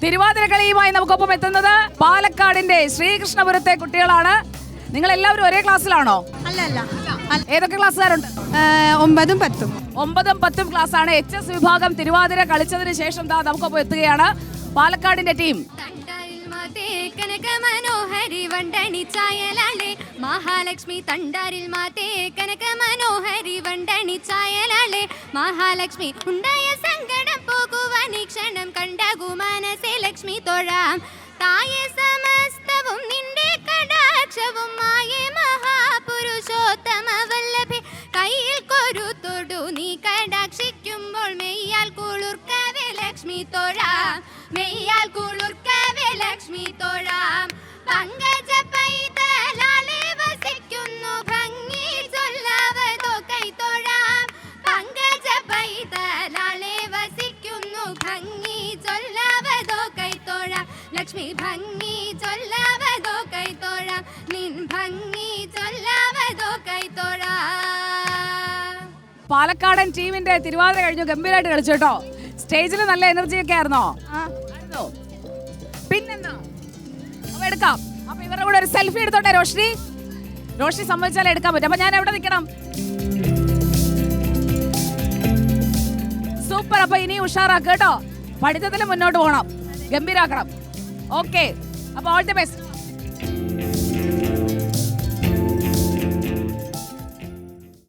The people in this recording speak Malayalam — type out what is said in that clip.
തിരുവാതിര കളിയുമായി നമുക്കൊപ്പം എത്തുന്നത് പാലക്കാടിന്റെ ശ്രീകൃഷ്ണപുരത്തെ കുട്ടികളാണ്. നിങ്ങൾ എല്ലാവരും ഒരേ ക്ലാസ്സിലാണോ? അല്ല. ഏതൊക്കെ ക്ലാസ്സുകാരുണ്ട്? 9ഉം 10ഉം. 9ഉം 10ഉം ക്ലാസ് ആണ്. HS വിഭാഗം തിരുവാതിര കളിച്ചതിന് ശേഷം നമുക്കൊപ്പം എത്തുകയാണ് പാലക്കാടിന്റെ ടീം. മനോഹരി വണ്ടണി ചായലാളെ മഹാലക്ഷ്മി തണ്ടാരിൽ മാതേ കനക മനോഹരി വണ്ടണി ചായലാളെ മഹാലക്ഷ്മി ഉണ്ടായ സങ്കടം പോകുവാൻ ഈ ക്ഷണം കണ്ടകു മനസേ ലക്ഷ്മി തൊഴാം തായേ സമസ്തവും നിന്റെ കടാക്ഷവും മായേ മഹാപുരുഷോത്തമ വല്ലഭേ കയ്യിൽ കൊരുത്തൊടു നീ കടാക്ഷിക്കുമ്പോൾ മെയ്യാൽ കുളിർക്കവേ ലക്ഷ്മി തൊഴാം മെയ്യാൽ കുളിർക്കവേ ലക്ഷ്മി തൊഴാം പങ്കജ പൈതലാലെ വസിക്കുന്നു ഭംഗി ചൊല്ലാവതോ കൈ തൊഴാം പങ്കജ പൈതലാലെ വസിക്കുന്നു ഭംഗി ചൊല്ലാവതോ കൈ തൊഴാം ലക്ഷ്മി ഭംഗി ചൊല്ലാവതോ കൈ തൊഴാം നിൻ ഭംഗി ചൊല്ലാവതോ കൈ തൊഴാം. പാലക്കാടൻ ടീമിന്റെ തിരുവാതിര കഴിഞ്ഞു, ഗംഭീരമായിട്ട് കളിച്ചു കേട്ടോ. സ്റ്റേജിൽ നല്ല എനർജി ഒക്കെ ആയിരുന്നോ? പിന്നെന്താ, അപ്പൊ എടുക്കാം. അപ്പൊ ഇവരുടെ കൂടെ ഒരു സെൽഫി എടുത്തോട്ടെ. റോഷ്നി സമ്മതിച്ചാലേ എടുക്കാൻ പറ്റും. അപ്പൊ ഞാൻ എവിടെ നിൽക്കണം? സൂപ്പർ. അപ്പൊ ഇനി ഉഷാറാക്കുക കേട്ടോ. പഠിത്തത്തിൽ മുന്നോട്ട് പോകണം, ഗംഭീരാക്കണം. ഓക്കെ, അപ്പൊ ഓൾ ദി ബെസ്റ്റ്.